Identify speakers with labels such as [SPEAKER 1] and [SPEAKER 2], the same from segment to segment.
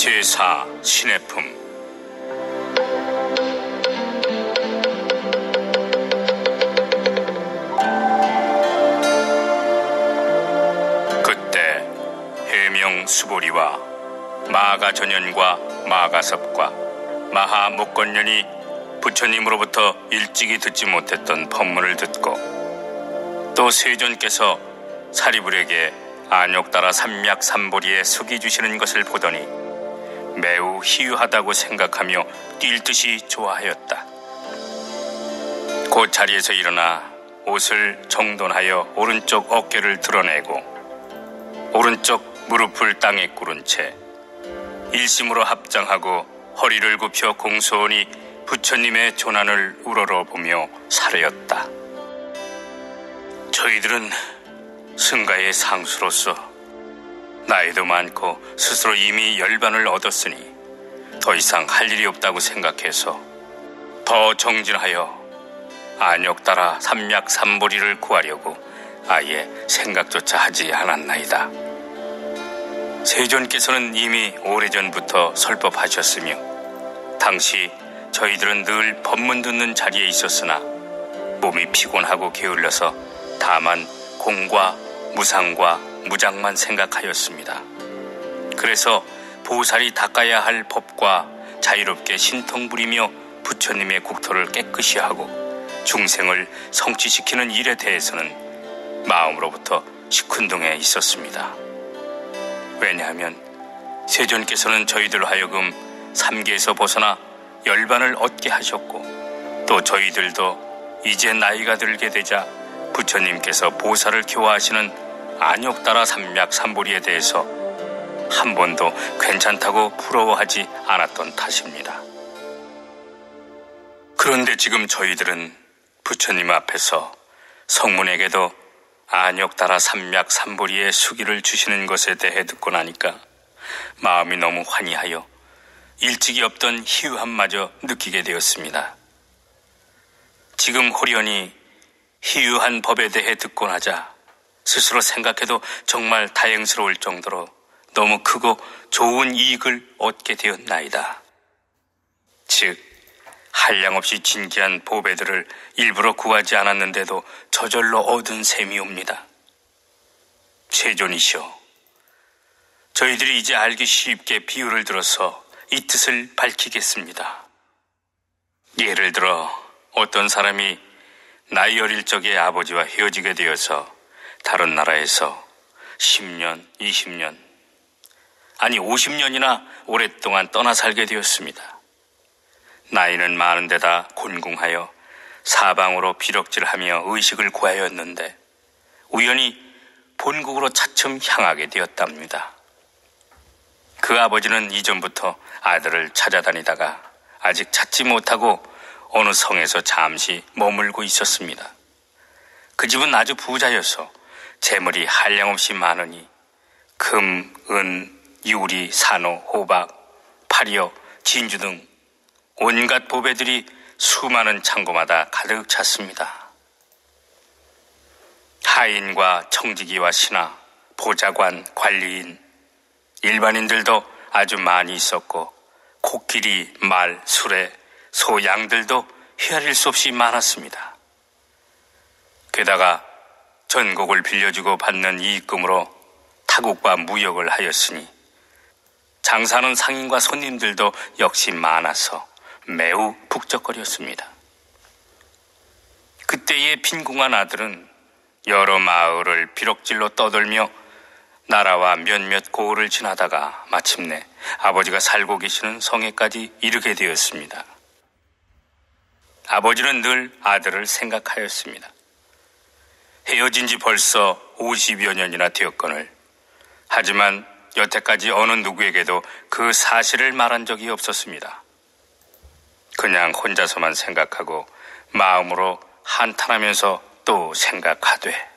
[SPEAKER 1] 제4 신해품. 그때 해명 수보리와 마가전연과 마가섭과 마하목건년이 부처님으로부터 일찍이 듣지 못했던 법문을 듣고 또 세존께서 사리불에게 안욕따라 삼맥삼보리에 숙이 주시는 것을 보더니 매우 희유하다고 생각하며 뛸 듯이 좋아하였다. 곧 자리에서 일어나 옷을 정돈하여 오른쪽 어깨를 드러내고 오른쪽 무릎을 땅에 꿇은 채 일심으로 합장하고 허리를 굽혀 공손히 부처님의 조난을 우러러보며 사려였다. 저희들은 승가의 상수로서 나이도 많고 스스로 이미 열반을 얻었으니 더 이상 할 일이 없다고 생각해서 더 정진하여 안욕따라 삼맥삼보리를 구하려고 아예 생각조차 하지 않았나이다. 세존께서는 이미 오래전부터 설법하셨으며 당시 저희들은 늘 법문 듣는 자리에 있었으나 몸이 피곤하고 게을러서 다만 공과 무상과 무장만 생각하였습니다. 그래서 보살이 닦아야 할 법과 자유롭게 신통 부리며 부처님의 국토를 깨끗이 하고 중생을 성취시키는 일에 대해서는 마음으로부터 시큰둥해 있었습니다. 왜냐하면 세존께서는 저희들로 하여금 삼계에서 벗어나 열반을 얻게 하셨고 또 저희들도 이제 나이가 들게 되자 부처님께서 보살을 교화하시는 안욕따라 삼맥삼보리에 대해서 한 번도 괜찮다고 부러워하지 않았던 탓입니다. 그런데 지금 저희들은 부처님 앞에서 성문에게도 안욕따라 삼맥삼보리의 수기를 주시는 것에 대해 듣고 나니까 마음이 너무 환희하여 일찍이 없던 희유함마저 느끼게 되었습니다. 지금 호련히 희유한 법에 대해 듣고 나자 스스로 생각해도 정말 다행스러울 정도로 너무 크고 좋은 이익을 얻게 되었나이다. 즉 한량없이 진귀한 보배들을 일부러 구하지 않았는데도 저절로 얻은 셈이옵니다. 세존이시여, 저희들이 이제 알기 쉽게 비유를 들어서 이 뜻을 밝히겠습니다. 예를 들어 어떤 사람이 나이 어릴 적에 아버지와 헤어지게 되어서 다른 나라에서 10년, 20년, 아니 50년이나 오랫동안 떠나 살게 되었습니다. 나이는 많은 데다 곤궁하여 사방으로 비럭질하며 의식을 구하였는데 우연히 본국으로 차츰 향하게 되었답니다. 그 아버지는 이전부터 아들을 찾아다니다가 아직 찾지 못하고 어느 성에서 잠시 머물고 있었습니다. 그 집은 아주 부자여서 재물이 한량없이 많으니 금, 은, 유리, 산호, 호박, 파리어, 진주 등 온갖 보배들이 수많은 창고마다 가득 찼습니다. 하인과 청지기와 신하, 보좌관, 관리인, 일반인들도 아주 많이 있었고 코끼리, 말, 수레, 소, 양들도 헤아릴 수 없이 많았습니다. 게다가 전곡을 빌려주고 받는 이익금으로 타국과 무역을 하였으니 장사하는 상인과 손님들도 역시 많아서 매우 북적거렸습니다. 그때의 빈궁한 아들은 여러 마을을 비럭질로 떠돌며 나라와 몇몇 고을을 지나다가 마침내 아버지가 살고 계시는 성에까지 이르게 되었습니다. 아버지는 늘 아들을 생각하였습니다. 헤어진 지 벌써 50여 년이나 되었거늘 하지만 여태까지 어느 누구에게도 그 사실을 말한 적이 없었습니다. 그냥 혼자서만 생각하고 마음으로 한탄하면서 또 생각하되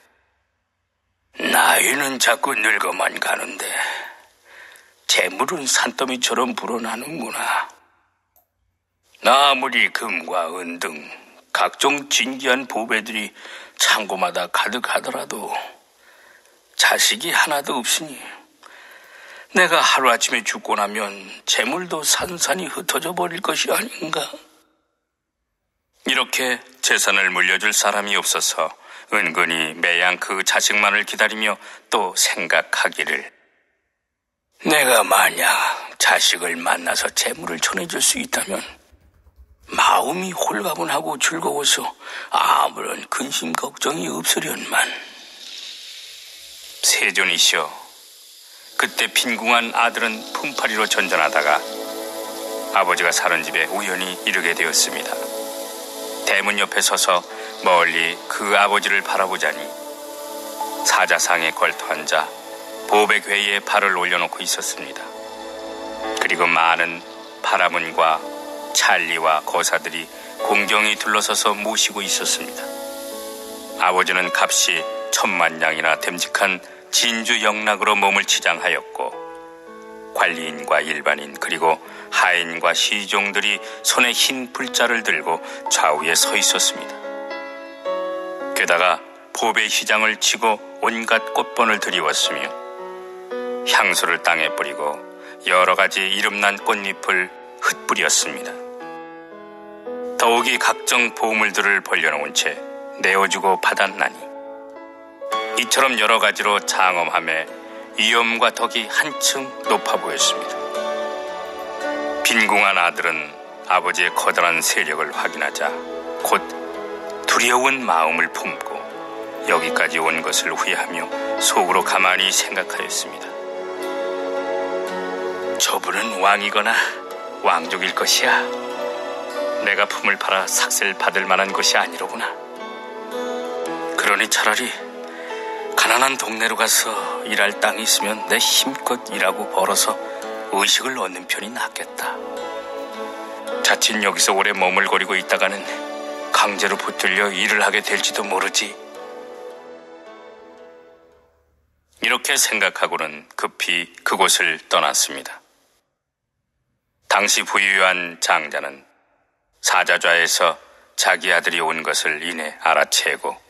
[SPEAKER 1] 나이는 자꾸 늙어만 가는데 재물은 산더미처럼 불어나는구나. 아무리 금과 은 등 각종 진귀한 보배들이 창고마다 가득하더라도 자식이 하나도 없으니 내가 하루아침에 죽고 나면 재물도 산산이 흩어져 버릴 것이 아닌가. 이렇게 재산을 물려줄 사람이 없어서 은근히 매양 그 자식만을 기다리며 또 생각하기를, 내가 만약 자식을 만나서 재물을 전해줄 수 있다면 마음이 홀가분하고 즐거워서 아무런 근심 걱정이 없으련만. 세존이시여, 그때 빈궁한 아들은 품팔이로 전전하다가 아버지가 사는 집에 우연히 이르게 되었습니다. 대문 옆에 서서 멀리 그 아버지를 바라보자니 사자상에 걸터 앉아 보백회의에 발을 올려놓고 있었습니다. 그리고 많은 파라문과 찰리와 거사들이 공경히 둘러서서 모시고 있었습니다. 아버지는 값이 10,000냥이나 됨직한 진주 영락으로 몸을 치장하였고, 관리인과 일반인 그리고 하인과 시종들이 손에 흰 불자를 들고 좌우에 서 있었습니다. 게다가 보배 휘장을 치고 온갖 꽃번을 들이웠으며 향수를 땅에 뿌리고 여러 가지 이름난 꽃잎을 흩뿌렸습니다. 더욱이 각종 보물들을 벌려놓은 채 내어주고 받았나니 이처럼 여러 가지로 장엄함에 위엄과 덕이 한층 높아 보였습니다. 빈궁한 아들은 아버지의 커다란 세력을 확인하자 곧 두려운 마음을 품고 여기까지 온 것을 후회하며 속으로 가만히 생각하였습니다. 저분은 왕이거나 왕족일 것이야. 내가 품을 팔아 삭세를 받을 만한 것이 아니로구나. 그러니 차라리 가난한 동네로 가서 일할 땅이 있으면 내 힘껏 일하고 벌어서 의식을 얻는 편이 낫겠다. 자칫 여기서 오래 머물거리고 있다가는 강제로 붙들려 일을 하게 될지도 모르지. 이렇게 생각하고는 급히 그곳을 떠났습니다. 당시 부유한 장자는 사자좌에서 자기 아들이 온 것을 이내 알아채고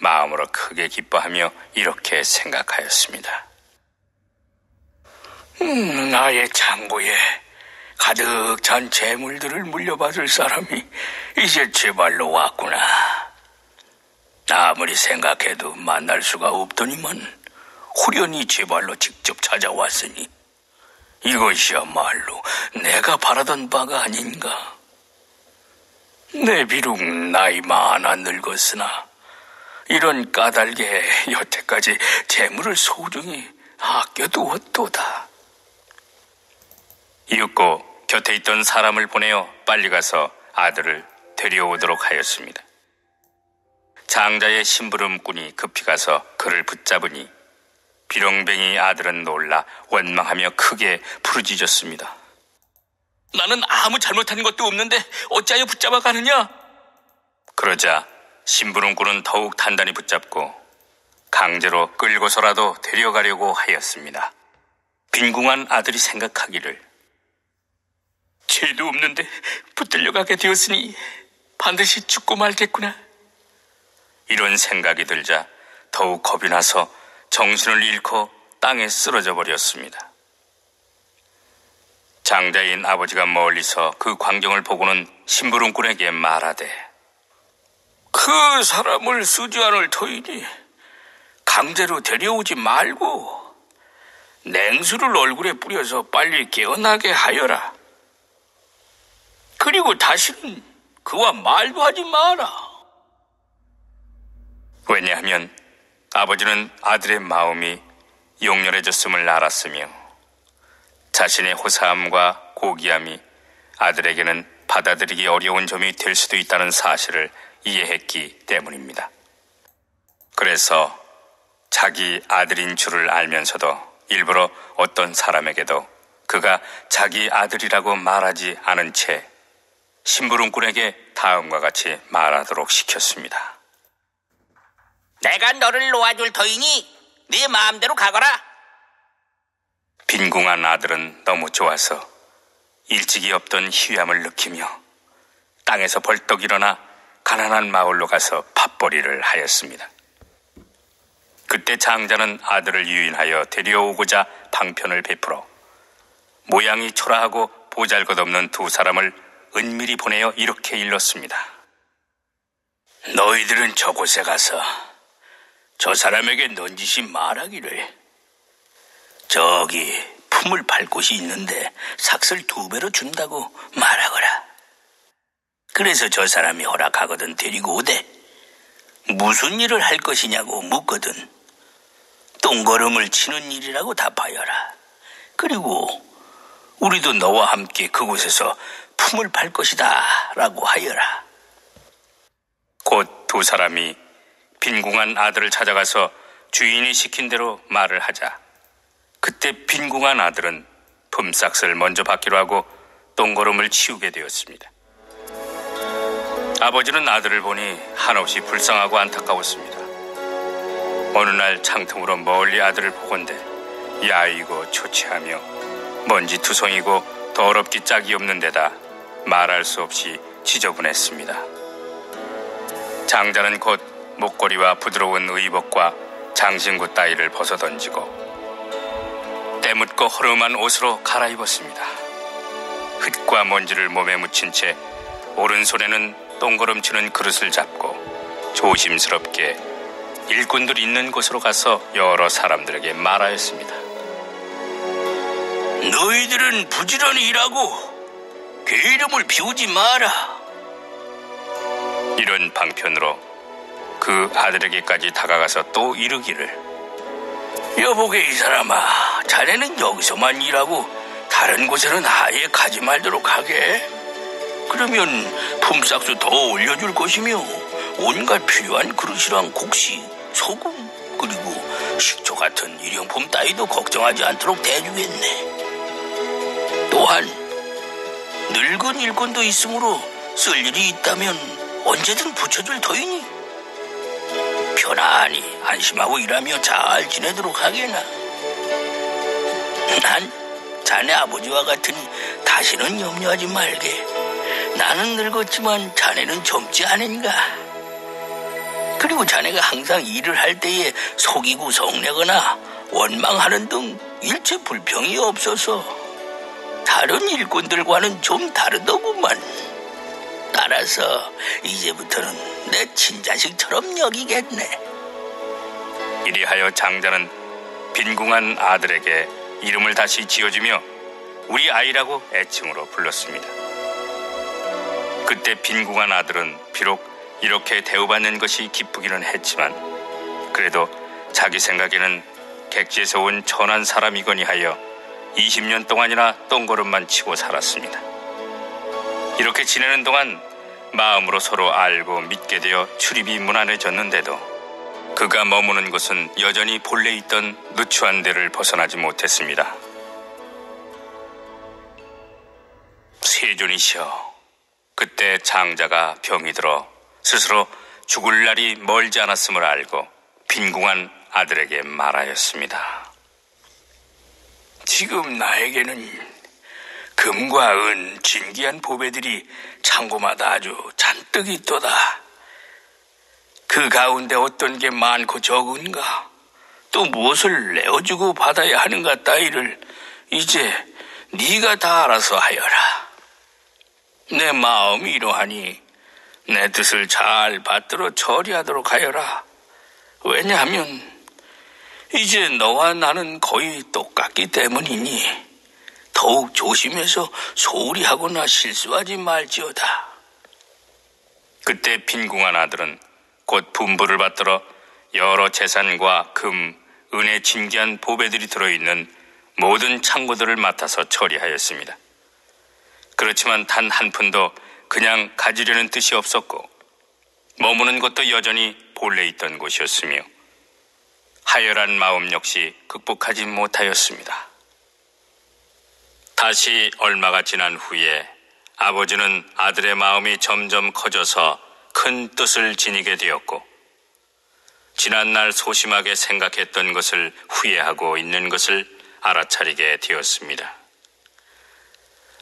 [SPEAKER 1] 마음으로 크게 기뻐하며 이렇게 생각하였습니다. 나의 창고에 가득 찬 재물들을 물려받을 사람이 이제 제 발로 왔구나. 아무리 생각해도 만날 수가 없더니만 후련히 제 발로 직접 찾아왔으니 이것이야말로 내가 바라던 바가 아닌가. 내 비록 나이 많아 늙었으나 이런 까닭에 여태까지 재물을 소중히 아껴두었도다. 이윽고 곁에 있던 사람을 보내어 빨리 가서 아들을 데려오도록 하였습니다. 장자의 심부름꾼이 급히 가서 그를 붙잡으니 비렁뱅이 아들은 놀라 원망하며 크게 부르짖었습니다. 나는 아무 잘못한 것도 없는데 어찌하여 붙잡아 가느냐? 그러자 심부름꾼은 더욱 단단히 붙잡고 강제로 끌고서라도 데려가려고 하였습니다. 빈궁한 아들이 생각하기를, 죄도 없는데 붙들려가게 되었으니 반드시 죽고 말겠구나. 이런 생각이 들자 더욱 겁이 나서 정신을 잃고 땅에 쓰러져 버렸습니다. 장자인 아버지가 멀리서 그 광경을 보고는 심부름꾼에게 말하되, 그 사람을 쓰지 않을 터이니 강제로 데려오지 말고 냉수를 얼굴에 뿌려서 빨리 깨어나게 하여라. 그리고 다시는 그와 말도 하지 마라. 왜냐하면 아버지는 아들의 마음이 용렬해졌음을 알았으며 자신의 호사함과 고귀함이 아들에게는 받아들이기 어려운 점이 될 수도 있다는 사실을 이해했기 때문입니다. 그래서 자기 아들인 줄을 알면서도 일부러 어떤 사람에게도 그가 자기 아들이라고 말하지 않은 채 심부름꾼에게 다음과 같이 말하도록 시켰습니다.
[SPEAKER 2] 내가 너를 놓아줄 터이니 네 마음대로 가거라.
[SPEAKER 1] 빈궁한 아들은 너무 좋아서 일찍이 없던 희함을 느끼며 땅에서 벌떡 일어나 가난한 마을로 가서 밥벌이를 하였습니다. 그때 장자는 아들을 유인하여 데려오고자 방편을 베풀어 모양이 초라하고 보잘것없는 두 사람을 은밀히 보내어 이렇게 일렀습니다. 너희들은 저곳에 가서 저 사람에게 넌지시 말하기를 저기 품을 팔 곳이 있는데 삭슬 2배로 준다고 말하거라. 그래서 저 사람이 허락하거든 데리고 오되 무슨 일을 할 것이냐고 묻거든 똥걸음을 치는 일이라고 답하여라. 그리고 우리도 너와 함께 그곳에서 품을 팔 것이다 라고 하여라. 곧 두 사람이 빈궁한 아들을 찾아가서 주인이 시킨 대로 말을 하자 그때 빈궁한 아들은 품삯을 먼저 받기로 하고 똥걸음을 치우게 되었습니다. 아버지는 아들을 보니 한없이 불쌍하고 안타까웠습니다. 어느 날 창틈으로 멀리 아들을 보건대 야이고 초췌하며 먼지투성이고 더럽기 짝이 없는 데다 말할 수 없이 지저분했습니다. 장자는 곧 목걸이와 부드러운 의복과 장신구 따위를 벗어던지고 때묻고 허름한 옷으로 갈아입었습니다. 흙과 먼지를 몸에 묻힌 채 오른손에는 똥걸음치는 그릇을 잡고 조심스럽게 일꾼들 있는 곳으로 가서 여러 사람들에게 말하였습니다. 너희들은 부지런히 일하고 게으름을 피우지 마라. 이런 방편으로 그 아들에게까지 다가가서 또 이르기를 여보게 이 사람아, 자네는 여기서만 일하고 다른 곳에는 아예 가지 말도록 하게. 그러면 품삯도 더 올려줄 것이며 온갖 필요한 그릇이랑 곡식, 소금, 그리고 식초 같은 일용품 따위도 걱정하지 않도록 대주겠네. 또한 늙은 일꾼도 있으므로 쓸 일이 있다면 언제든 붙여줄 터이니 편안히 안심하고 일하며 잘 지내도록 하게나. 난 자네 아버지와 같으니 다시는 염려하지 말게. 나는 늙었지만 자네는 젊지 않은가. 그리고 자네가 항상 일을 할 때에 속이고 성내거나 원망하는 등 일체 불평이 없어서 다른 일꾼들과는 좀 다르더구만. 따라서 이제부터는 내 친자식처럼 여기겠네. 이리하여 장자는 빈궁한 아들에게 이름을 다시 지어주며 우리 아이라고 애칭으로 불렀습니다. 그때 빈궁한 아들은 비록 이렇게 대우받는 것이 기쁘기는 했지만 그래도 자기 생각에는 객지에서 온 천한 사람이거니 하여 20년 동안이나 똥걸음만 치고 살았습니다. 이렇게 지내는 동안 마음으로 서로 알고 믿게 되어 출입이 무난해졌는데도 그가 머무는 곳은 여전히 본래 있던 누추한 데를 벗어나지 못했습니다. 세존이시여, 그때 장자가 병이 들어 스스로 죽을 날이 멀지 않았음을 알고 빈궁한 아들에게 말하였습니다. 지금 나에게는 금과 은, 진귀한 보배들이 창고마다 아주 잔뜩 있도다. 그 가운데 어떤 게 많고 적은가, 또 무엇을 내어주고 받아야 하는가 따위를 이제 네가 다 알아서 하여라. 내 마음이 이러하니 내 뜻을 잘 받들어 처리하도록 하여라. 왜냐하면 이제 너와 나는 거의 똑같기 때문이니 더욱 조심해서 소홀히 하거나 실수하지 말지어다. 그때 빈궁한 아들은 곧 분부를 받들어 여러 재산과 금, 은의 진귀한 보배들이 들어있는 모든 창고들을 맡아서 처리하였습니다. 그렇지만 단 한 푼도 그냥 가지려는 뜻이 없었고 머무는 것도 여전히 본래 있던 곳이었으며 하열한 마음 역시 극복하지 못하였습니다. 다시 얼마가 지난 후에 아버지는 아들의 마음이 점점 커져서 큰 뜻을 지니게 되었고 지난날 소심하게 생각했던 것을 후회하고 있는 것을 알아차리게 되었습니다.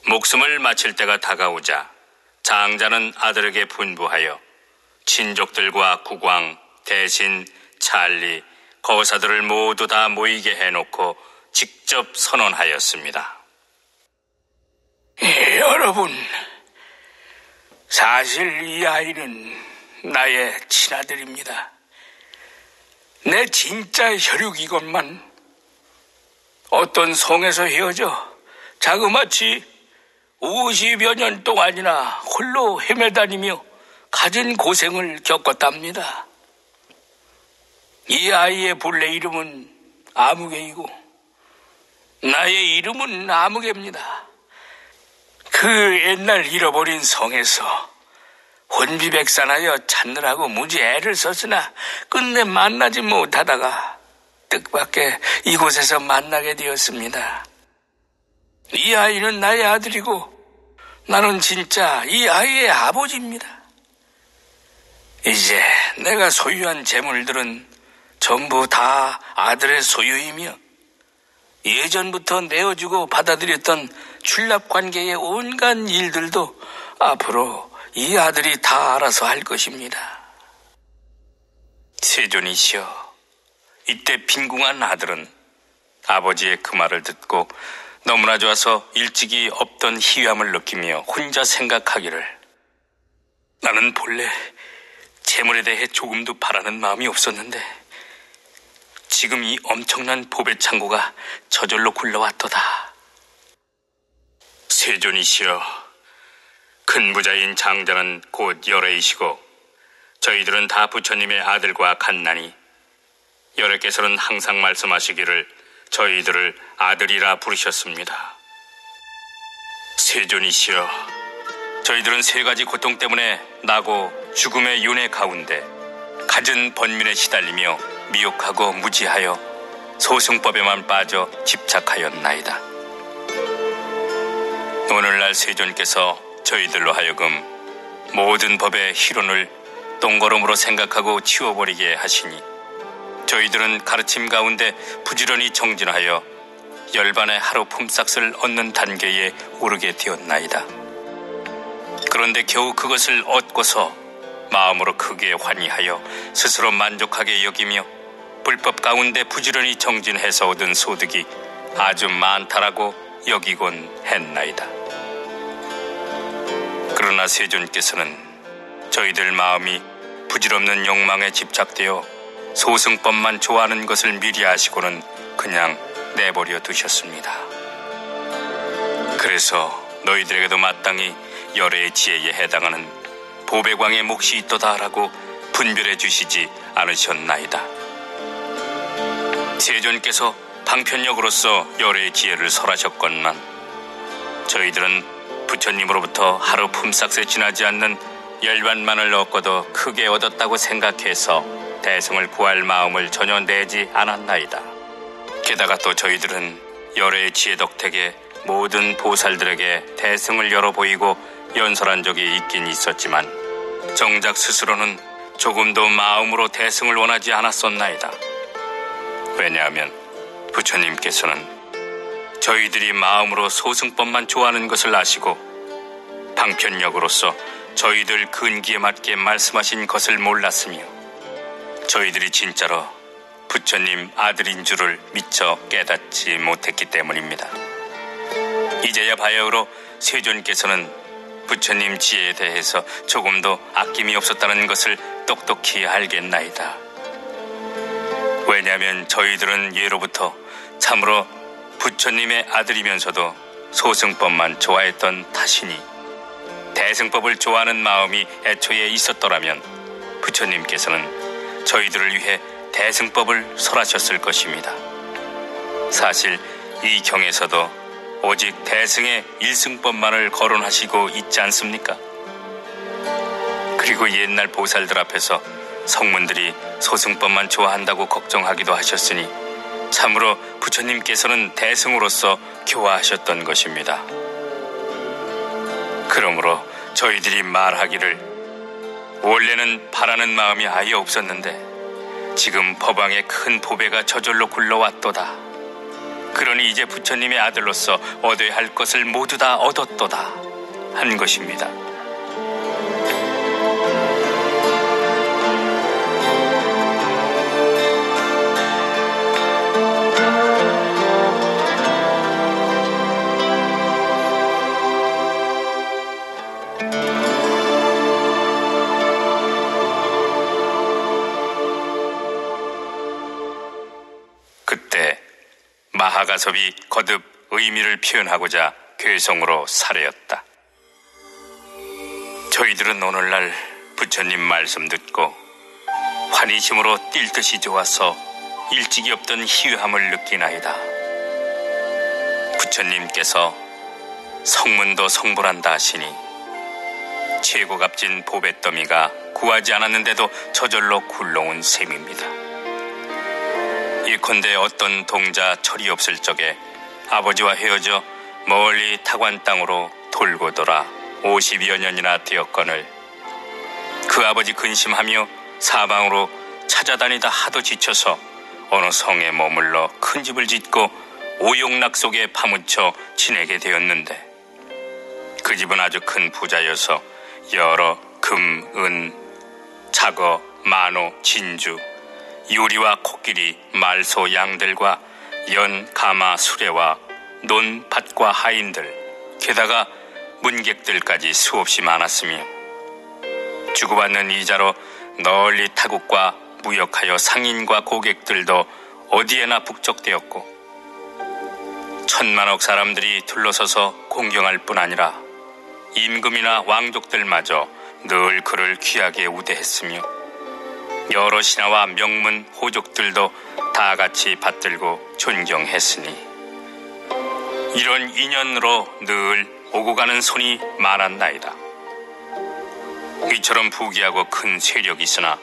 [SPEAKER 1] 목숨을 마칠 때가 다가오자 장자는 아들에게 분부하여 친족들과 국왕, 대신, 찰리, 거사들을 모두 다 모이게 해놓고 직접 선언하였습니다.
[SPEAKER 3] 여러분, 사실 이 아이는 나의 친아들입니다. 내 진짜 혈육이건만 어떤 성에서 헤어져 자그마치 50여 년 동안이나 홀로 헤매다니며 갖은 고생을 겪었답니다. 이 아이의 본래 이름은 아무개이고 나의 이름은 아무개입니다. 그 옛날 잃어버린 성에서 혼비백산하여 찾느라고 무지 애를 썼으나 끝내 만나지 못하다가 뜻밖의 이곳에서 만나게 되었습니다. 이 아이는 나의 아들이고 나는 진짜 이 아이의 아버지입니다. 이제 내가 소유한 재물들은 전부 다 아들의 소유이며 예전부터 내어주고 받아들였던 출납관계의 온갖 일들도 앞으로 이 아들이 다 알아서 할 것입니다.
[SPEAKER 1] 세존이시여, 이때 빈궁한 아들은 아버지의 그 말을 듣고 너무나 좋아서 일찍이 없던 희함을 느끼며 혼자 생각하기를, 나는 본래 재물에 대해 조금도 바라는 마음이 없었는데 지금 이 엄청난 보배 창고가 저절로 굴러왔도다. 세존이시여, 큰 부자인 장자는 곧 열애이시고 저희들은 다 부처님의 아들과 같나니 열애께서는 항상 말씀하시기를 저희들을 아들이라 부르셨습니다. 세존이시여, 저희들은 세 가지 고통 때문에 나고 죽음의 윤회 가운데 갖은 번민에 시달리며 미혹하고 무지하여 소승법에만 빠져 집착하였나이다. 오늘날 세존께서 저희들로 하여금 모든 법의 희론을 똥걸음으로 생각하고 치워버리게 하시니 저희들은 가르침 가운데 부지런히 정진하여 열반의 하루 품삯을 얻는 단계에 오르게 되었나이다. 그런데 겨우 그것을 얻고서 마음으로 크게 환희하여 스스로 만족하게 여기며 불법 가운데 부지런히 정진해서 얻은 소득이 아주 많다라고 여기곤 했나이다. 그러나 세존께서는 저희들 마음이 부질없는 욕망에 집착되어 소승법만 좋아하는 것을 미리 아시고는 그냥 내버려 두셨습니다. 그래서 너희들에게도 마땅히 열애의 지혜에 해당하는 보배광의 몫이 있도다라고 분별해 주시지 않으셨나이다. 세존께서 방편력으로서 열애의 지혜를 설하셨건만 저희들은 부처님으로부터 하루 품삯에 지나지 않는 열반만을 얻고도 크게 얻었다고 생각해서 대승을 구할 마음을 전혀 내지 않았나이다. 게다가 또 저희들은 열애의 지혜 덕택에 모든 보살들에게 대승을 열어 보이고 연설한 적이 있긴 있었지만 정작 스스로는 조금도 마음으로 대승을 원하지 않았었나이다. 왜냐하면 부처님께서는 저희들이 마음으로 소승법만 좋아하는 것을 아시고 방편력으로서 저희들 근기에 맞게 말씀하신 것을 몰랐으며 저희들이 진짜로 부처님 아들인 줄을 미처 깨닫지 못했기 때문입니다. 이제야 바야흐로 세존께서는 부처님 지혜에 대해서 조금도 아낌이 없었다는 것을 똑똑히 알겠나이다. 왜냐하면 저희들은 예로부터 참으로 부처님의 아들이면서도 소승법만 좋아했던 탓이니 대승법을 좋아하는 마음이 애초에 있었더라면 부처님께서는 저희들을 위해 대승법을 설하셨을 것입니다. 사실 이 경에서도 오직 대승의 일승법만을 거론하시고 있지 않습니까? 그리고 옛날 보살들 앞에서 성문들이 소승법만 좋아한다고 걱정하기도 하셨으니 참으로 부처님께서는 대승으로서 교화하셨던 것입니다. 그러므로 저희들이 말하기를 원래는 바라는 마음이 아예 없었는데 지금 법왕의 큰 보배가 저절로 굴러왔도다. 그러니 이제 부처님의 아들로서 얻어야 할 것을 모두 다 얻었도다 한 것입니다. 마하가섭이 거듭 의미를 표현하고자 괴성으로 사례였다. 저희들은 오늘날 부처님 말씀 듣고 환희심으로 뛸 듯이 좋아서 일찍이 없던 희유함을 느끼나이다. 부처님께서 성문도 성불한다 하시니 최고 값진 보뱃더미가 구하지 않았는데도 저절로 굴러온 셈입니다. 예컨대 어떤 동자 철이 없을 적에 아버지와 헤어져 멀리 타관 땅으로 돌고 돌아 50여 년이나 되었거늘 그 아버지 근심하며 사방으로 찾아다니다 하도 지쳐서 어느 성에 머물러 큰 집을 짓고 오용락 속에 파묻혀 지내게 되었는데 그 집은 아주 큰 부자여서 여러 금, 은, 자거, 만호, 진주, 유리와 코끼리, 말소, 양들과 연, 가마, 수레와 논, 밭과 하인들 게다가 문객들까지 수없이 많았으며 주고받는 이자로 널리 타국과 무역하여 상인과 고객들도 어디에나 북적되었고 천만억 사람들이 둘러서서 공경할 뿐 아니라 임금이나 왕족들마저 늘 그를 귀하게 우대했으며 여러 신하와 명문 호족들도 다 같이 받들고 존경했으니 이런 인연으로 늘 오고 가는 손이 많았나이다. 이처럼 부귀하고 큰 세력이 있으나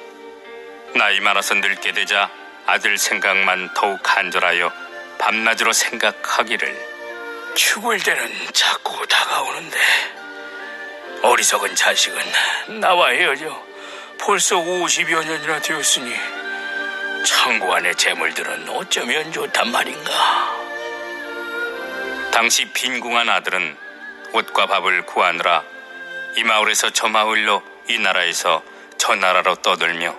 [SPEAKER 1] 나이 많아서 늙게 되자 아들 생각만 더욱 간절하여 밤낮으로 생각하기를
[SPEAKER 3] 죽을 때는 자꾸 다가오는데 어리석은 자식은 나와 헤어져 벌써 50여 년이나 되었으니 창고 안의 재물들은 어쩌면 좋단 말인가.
[SPEAKER 1] 당시 빈궁한 아들은 옷과 밥을 구하느라 이 마을에서 저 마을로 이 나라에서 저 나라로 떠들며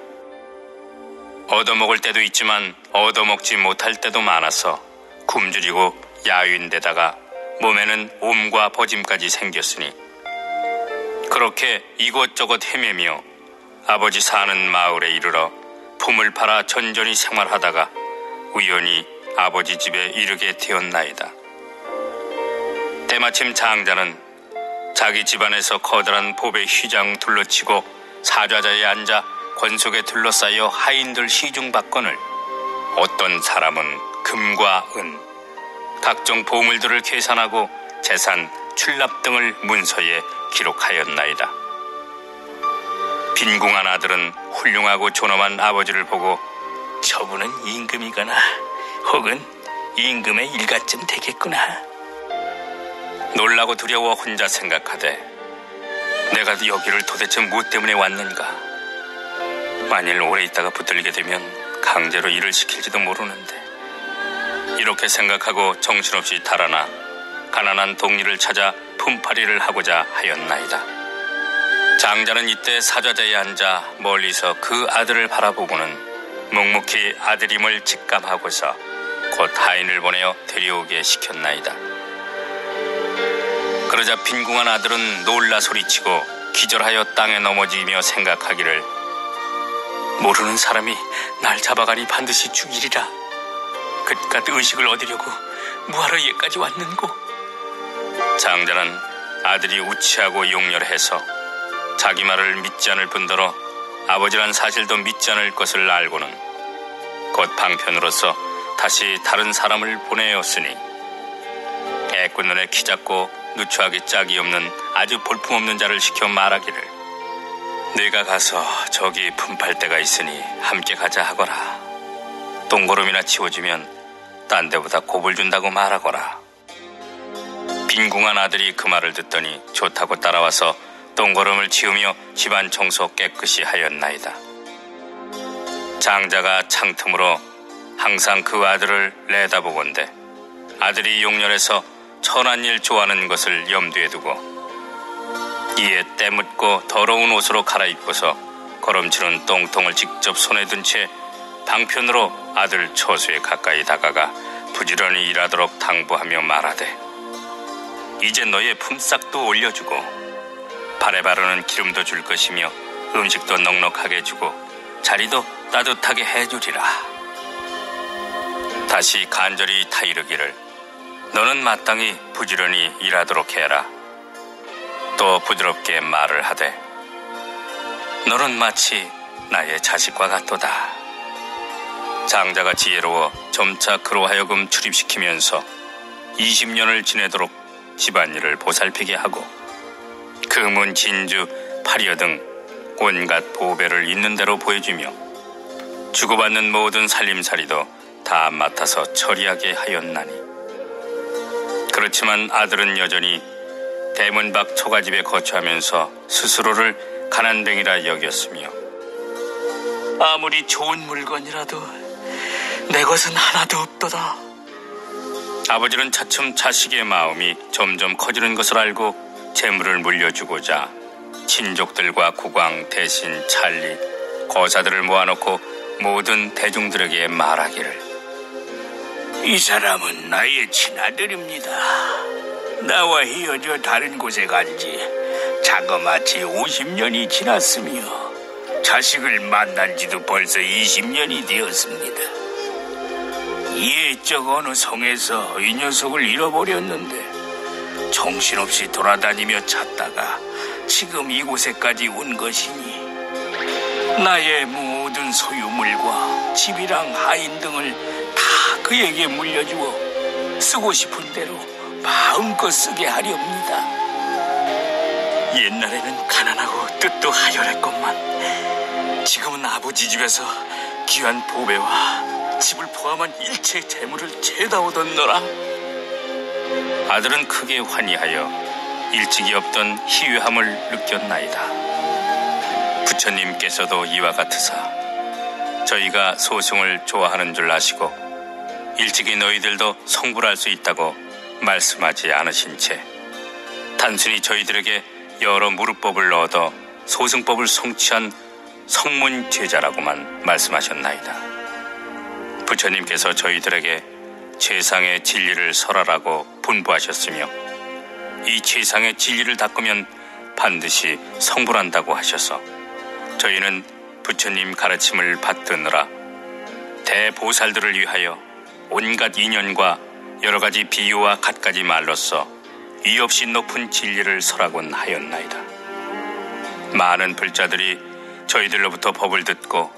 [SPEAKER 1] 얻어먹을 때도 있지만 얻어먹지 못할 때도 많아서 굶주리고 야윈데다가 몸에는 옴과 버짐까지 생겼으니 그렇게 이곳저곳 헤매며 아버지 사는 마을에 이르러 품을 팔아 전전히 생활하다가 우연히 아버지 집에 이르게 되었나이다. 때마침 장자는 자기 집안에서 커다란 보배 휘장 둘러치고 사좌자에 앉아 권속에 둘러싸여 하인들 시중받거늘 어떤 사람은 금과 은, 각종 보물들을 계산하고 재산, 출납 등을 문서에 기록하였나이다. 빈궁한 아들은 훌륭하고 존엄한 아버지를 보고
[SPEAKER 3] 저분은 임금이거나 혹은 임금의 일가쯤 되겠구나.
[SPEAKER 1] 놀라고 두려워 혼자 생각하되 내가 여기를 도대체 무엇 때문에 왔는가? 만일 오래 있다가 붙들리게 되면 강제로 일을 시킬지도 모르는데 이렇게 생각하고 정신없이 달아나 가난한 동리를 찾아 품팔이를 하고자 하였나이다. 장자는 이때 사좌자에 앉아 멀리서 그 아들을 바라보고는 묵묵히 아들임을 직감하고서 곧 하인을 보내어 데려오게 시켰나이다. 그러자 빈궁한 아들은 놀라 소리치고 기절하여 땅에 넘어지며 생각하기를 모르는 사람이 날 잡아가니 반드시 죽이리라. 그깟 의식을 얻으려고 뭐하러 얘까지 왔는고. 장자는 아들이 우치하고 용렬해서 자기 말을 믿지 않을 뿐더러 아버지란 사실도 믿지 않을 것을 알고는 곧 방편으로서 다시 다른 사람을 보내었으니 애꿎 눈에 키 작고 누추하기 짝이 없는 아주 볼품없는 자를 시켜 말하기를 네가 가서 저기 품팔 데가 있으니 함께 가자 하거라. 똥고름이나 치워주면 딴 데보다 곱을 준다고 말하거라. 빈궁한 아들이 그 말을 듣더니 좋다고 따라와서 똥고름을 치우며 집안 청소 깨끗이 하였나이다. 장자가 창틈으로 항상 그 아들을 내다보건대 아들이 용렬해서 천한 일 좋아하는 것을 염두에 두고 이에 때 묻고 더러운 옷으로 갈아입고서 거름치는 똥통을 직접 손에 든 채 방편으로 아들 처소에 가까이 다가가 부지런히 일하도록 당부하며 말하되 이제 너의 품삯도 올려주고 발에 바르는 기름도 줄 것이며 음식도 넉넉하게 주고 자리도 따뜻하게 해주리라. 다시 간절히 타이르기를 너는 마땅히 부지런히 일하도록 해라. 또 부드럽게 말을 하되 너는 마치 나의 자식과 같도다. 장자가 지혜로워 점차 그로 하여금 출입시키면서 20년을 지내도록 집안일을 보살피게 하고 금은 진주, 파리어 등 온갖 보배를 있는 대로 보여주며 주고받는 모든 살림살이도 다 맡아서 처리하게 하였나니 그렇지만 아들은 여전히 대문 밖 초가집에 거주하면서 스스로를 가난뱅이라 여겼으며
[SPEAKER 3] 아무리 좋은 물건이라도 내 것은 하나도 없도다.
[SPEAKER 1] 아버지는 차츰 자식의 마음이 점점 커지는 것을 알고 재물을 물려주고자 친족들과 국왕, 대신, 찰리, 거사들을 모아놓고 모든 대중들에게 말하기를
[SPEAKER 3] 이 사람은 나의 친아들입니다. 나와 헤어져 다른 곳에 간 지 자그마치 50년이 지났으며 자식을 만난 지도 벌써 20년이 되었습니다. 이쪽 어느 성에서 이 녀석을 잃어버렸는데 정신없이 돌아다니며 찾다가 지금 이곳에까지 온 것이니 나의 모든 소유물과 집이랑 하인 등을 다 그에게 물려주어 쓰고 싶은 대로 마음껏 쓰게 하렵니다. 옛날에는 가난하고 뜻도 하열했건만 지금은 아버지 집에서 귀한 보배와 집을 포함한 일체 재물을 죄다 얻었노라.
[SPEAKER 1] 아들은 크게 환희하여 일찍이 없던 희유함을 느꼈나이다. 부처님께서도 이와 같으사 저희가 소승을 좋아하는 줄 아시고 일찍이 너희들도 성불할 수 있다고 말씀하지 않으신 채 단순히 저희들에게 여러 무릇법을 얻어 소승법을 성취한 성문 제자라고만 말씀하셨나이다. 부처님께서 저희들에게 최상의 진리를 설하라고 분부하셨으며 이 최상의 진리를 닦으면 반드시 성불한다고 하셔서 저희는 부처님 가르침을 받드느라 대보살들을 위하여 온갖 인연과 여러 가지 비유와 갖가지 말로써 이 없이 높은 진리를 설하곤 하였나이다. 많은 불자들이 저희들로부터 법을 듣고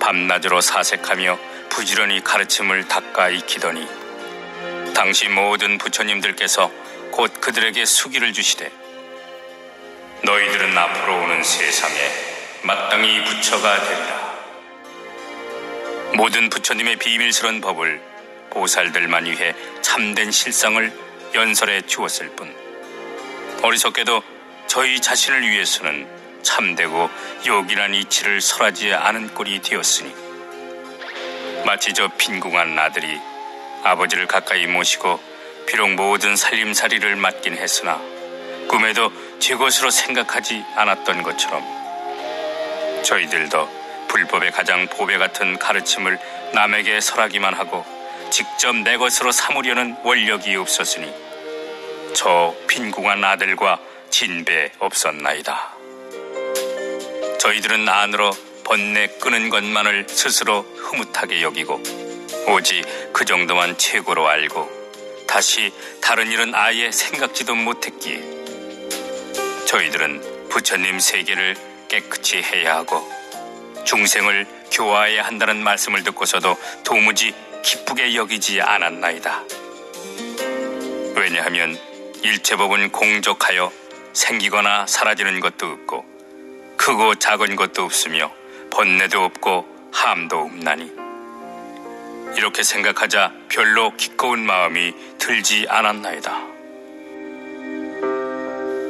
[SPEAKER 1] 밤낮으로 사색하며 부지런히 가르침을 닦아 익히더니 당시 모든 부처님들께서 곧 그들에게 수기를 주시되 너희들은 앞으로 오는 세상에 마땅히 부처가 되리라. 모든 부처님의 비밀스러운 법을 보살들만 위해 참된 실상을 연설해 주었을 뿐 어리석게도 저희 자신을 위해서는 참되고 요긴한 이치를 설하지 않은 꼴이 되었으니 마치 저 빈궁한 아들이 아버지를 가까이 모시고 비록 모든 살림살이를 맡긴 했으나 꿈에도 제 것으로 생각하지 않았던 것처럼 저희들도 불법의 가장 보배 같은 가르침을 남에게 설하기만 하고 직접 내 것으로 삼으려는 원력이 없었으니 저 빈궁한 아들과 진배 없었나이다. 저희들은 안으로 번뇌 끄는 것만을 스스로 흐뭇하게 여기고 오직 그 정도만 최고로 알고 다시 다른 일은 아예 생각지도 못했기에 저희들은 부처님 세계를 깨끗이 해야 하고 중생을 교화해야 한다는 말씀을 듣고서도 도무지 기쁘게 여기지 않았나이다. 왜냐하면 일체법은 공족하여 생기거나 사라지는 것도 없고 크고 작은 것도 없으며 번뇌도 없고 함도 없나니 이렇게 생각하자 별로 기꺼운 마음이 들지 않았나이다.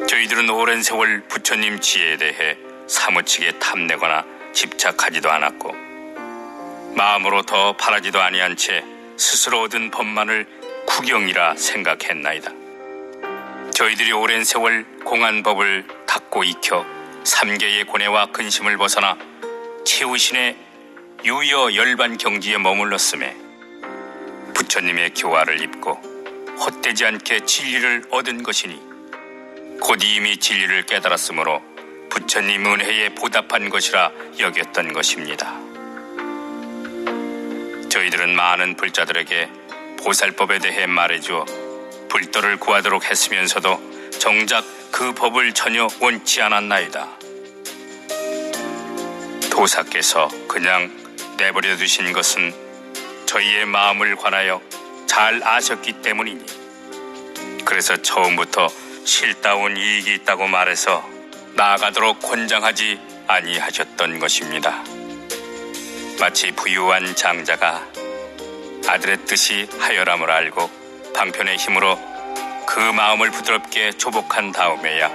[SPEAKER 1] 저희들은 오랜 세월 부처님 지혜에 대해 사무치게 탐내거나 집착하지도 않았고 마음으로 더 바라지도 아니한 채 스스로 얻은 법만을 구경이라 생각했나이다. 저희들이 오랜 세월 공한 법을 닦고 익혀 삼계의 고뇌와 근심을 벗어나 최우신의 유여 열반 경지에 머물렀음에 부처님의 교화를 입고 헛되지 않게 진리를 얻은 것이니 곧 이미 진리를 깨달았으므로 부처님 은혜에 보답한 것이라 여겼던 것입니다. 저희들은 많은 불자들에게 보살법에 대해 말해주어 불도를 구하도록 했으면서도 정작 그 법을 전혀 원치 않았나이다. 도사께서 그냥 내버려 두신 것은 저희의 마음을 관하여 잘 아셨기 때문이니, 그래서 처음부터 실다운 이익이 있다고 말해서 나아가도록 권장하지 아니하셨던 것입니다. 마치 부유한 장자가 아들의 뜻이 하열함을 알고 방편의 힘으로 그 마음을 부드럽게 조복한 다음에야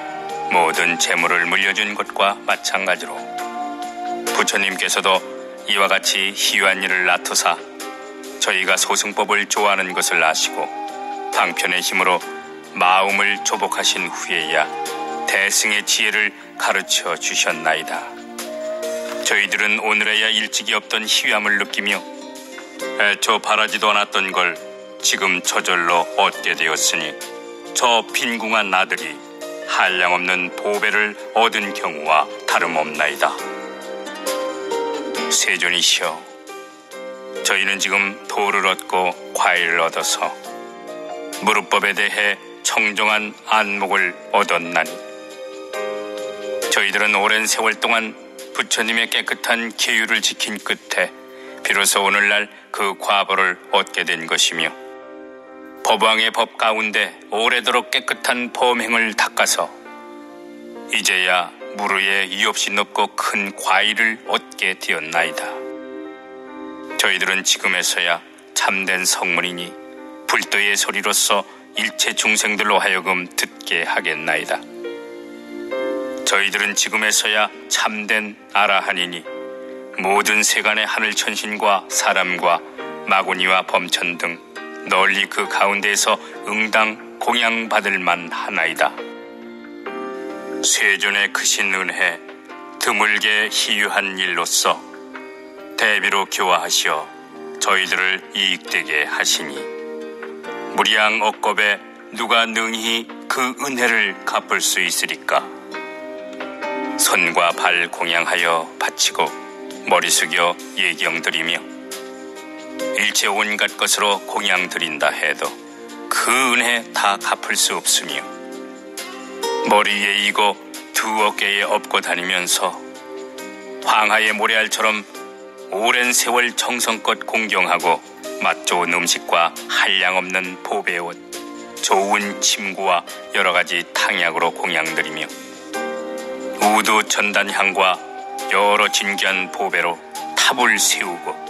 [SPEAKER 1] 모든 재물을 물려준 것과 마찬가지로 부처님께서도 이와 같이 희유한 일을 나투사 저희가 소승법을 좋아하는 것을 아시고 방편의 힘으로 마음을 조복하신 후에야 대승의 지혜를 가르쳐 주셨나이다. 저희들은 오늘에야 일찍이 없던 희유함을 느끼며 애초 바라지도 않았던 걸 지금 저절로 얻게 되었으니 저 빈궁한 아들이 한량없는 보배를 얻은 경우와 다름없나이다. 세존이시여, 저희는 지금 도를 얻고 과일을 얻어서 무릇법에 대해 청정한 안목을 얻었나니, 저희들은 오랜 세월 동안 부처님의 깨끗한 계율을 지킨 끝에 비로소 오늘날 그 과보를 얻게 된 것이며, 법왕의 법 가운데 오래도록 깨끗한 범행을 닦아서 이제야 무르에 이없이 높고 큰 과일을 얻게 되었나이다. 저희들은 지금에서야 참된 성문이니 불도의 소리로서 일체 중생들로 하여금 듣게 하겠나이다. 저희들은 지금에서야 참된 아라한이니 모든 세간의 하늘천신과 사람과 마구니와 범천 등 널리 그 가운데에서 응당 공양받을 만하나이다. 세존의 크신 은혜, 드물게 희유한 일로서 대비로 교화하시어 저희들을 이익되게 하시니 무량 억겁에 누가 능히 그 은혜를 갚을 수 있으리까? 손과 발 공양하여 바치고 머리 숙여 예경드리며 일체 온갖 것으로 공양드린다 해도 그 은혜 다 갚을 수 없으며, 머리에 이고 두 어깨에 업고 다니면서 황하의 모래알처럼 오랜 세월 정성껏 공경하고 맛 좋은 음식과 한량없는 보배옷, 좋은 침구와 여러가지 탕약으로 공양드리며 우두 전단향과 여러 진귀한 보배로 탑을 세우고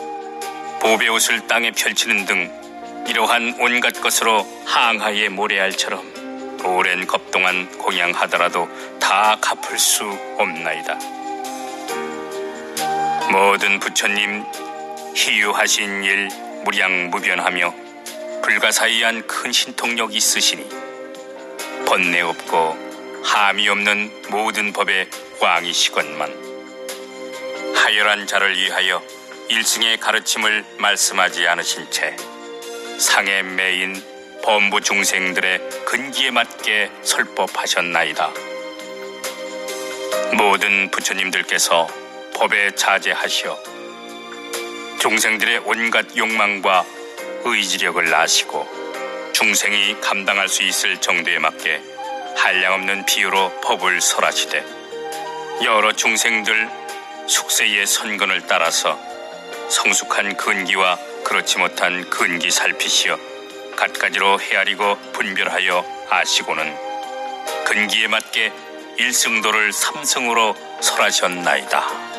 [SPEAKER 1] 보배옷을 땅에 펼치는 등 이러한 온갖 것으로 항하의 모래알처럼 오랜 겁동안 공양하더라도 다 갚을 수 없나이다. 모든 부처님 희유하신 일 무량무변하며 불가사의한 큰 신통력 있으시니 번뇌 없고 함이 없는 모든 법의 왕이시건만 하열한 자를 위하여 일승의 가르침을 말씀하지 않으신 채 상에 매인 범부 중생들의 근기에 맞게 설법하셨나이다. 모든 부처님들께서 법에 자제하시어 중생들의 온갖 욕망과 의지력을 아시고 중생이 감당할 수 있을 정도에 맞게 한량없는 비유로 법을 설하시되 여러 중생들 숙세의 선건을 따라서 성숙한 근기와 그렇지 못한 근기 살피시어 갖가지로 헤아리고 분별하여 아시고는 근기에 맞게 일승도를 삼승으로 설하셨나이다.